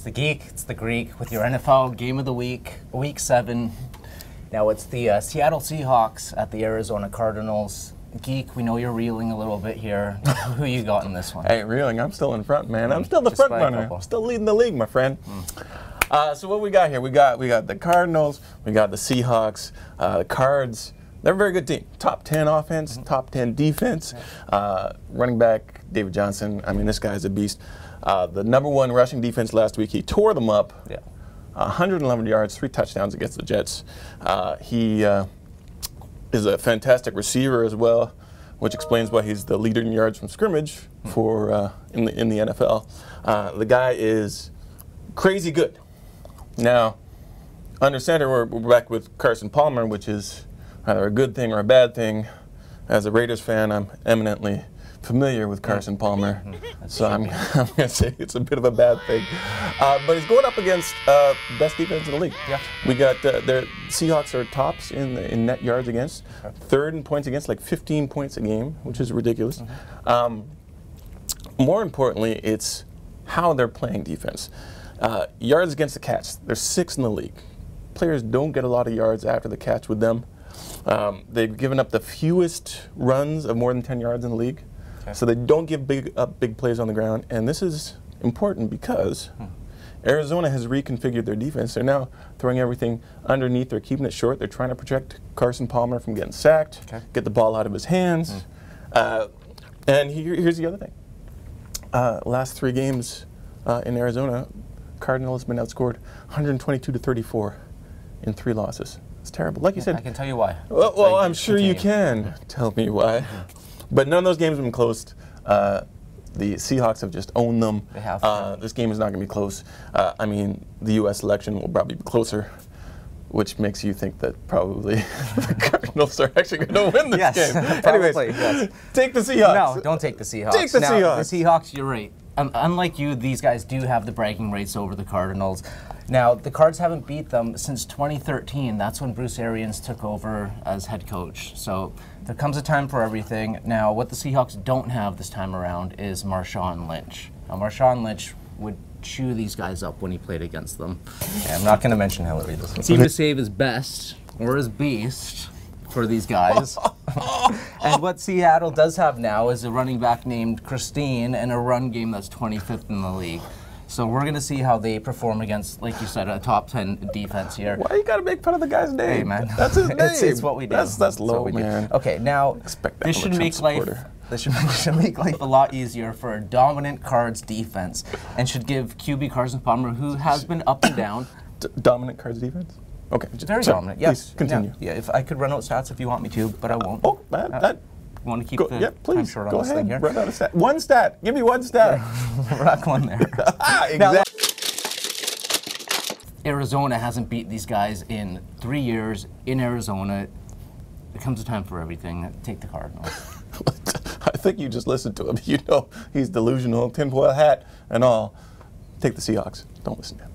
the Geek, it's the Greek with your NFL Game of the Week, Week 7. Now it's the Seattle Seahawks at the Arizona Cardinals. Geek, we know you're reeling a little bit here. Who you got in this one? I ain't reeling. I'm still in front, man. I'm still the front runner. Still leading the league, my friend. So what we got here? We got the Cardinals. We got the Seahawks. The Cards. They're a very good team. Top 10 offense, top 10 defense. Running back David Johnson. I mean, this guy's a beast. The #1 rushing defense last week. He tore them up. Yeah. 111 yards, 3 touchdowns against the Jets. He is a fantastic receiver as well, which explains why he's the leader in yards from scrimmage for in the NFL. The guy is crazy good. Now, under center, we're back with Carson Palmer, which is either a good thing or a bad thing. As a Raiders fan, I'm eminently familiar with Carson Palmer, so I'm going to say it's a bit of a bad thing. But he's going up against best defense in the league. Yeah. We got the Seahawks are tops in net yards against, third in points against, like 15 points a game, which is ridiculous. More importantly, it's how they're playing defense. Yards against the catch, they're 6th in the league. Players don't get a lot of yards after the catch with them. They've given up the fewest runs of more than 10 yards in the league. So they don't give big plays on the ground, and this is important because Arizona has reconfigured their defense. They're now throwing everything underneath. They're keeping it short. They're trying to protect Carson Palmer from getting sacked, get the ball out of his hands. And here's the other thing. Last 3 games in Arizona, Cardinals have been outscored 122-34 in 3 losses. It's terrible. Like you said, I can tell you why. Well, I'm sure you can tell me why. But none of those games have been close. The Seahawks have just owned them. They have. This game is not going to be close. I mean, the U.S. election will probably be closer, which makes you think that probably the Cardinals are actually going to win this game. Anyways, yes. Take the Seahawks. No, don't take the Seahawks. Take the Seahawks. The Seahawks, you're right. Unlike you, these guys do have the bragging rights over the Cardinals. Now, the Cards haven't beat them since 2013. That's when Bruce Arians took over as head coach. So there comes a time for everything. Now, what the Seahawks don't have this time around is Marshawn Lynch. Now, Marshawn Lynch would chew these guys up when he played against them. I'm not going to mention how he doesn't seem to save his best or his beast for these guys. And what Seattle does have now is a running back named Christine and a run game that's 25th in the league. So we're going to see how they perform against, like you said, a top 10 defense here. Why you got to make fun of the guy's name? Hey, man. That's his name. It's what we do. That's low, man. Okay, now, this should make life a lot easier for a dominant Cards defense and should give QB Carson Palmer, who has been up and down. Dominant Cards defense? Okay. Very dominant, yes. Please continue. Yeah, if I could run out stats if you want me to, but I won't. You want to keep the time short on this thing here? Run out of stat. One stat. Give me one stat. We're not going there. Exactly. Now, Arizona hasn't beat these guys in 3 years in Arizona. It comes a time for everything. Take the Cardinals. I think you just listened to him. You know he's delusional, tinfoil hat and all. Take the Seahawks. Don't listen to him.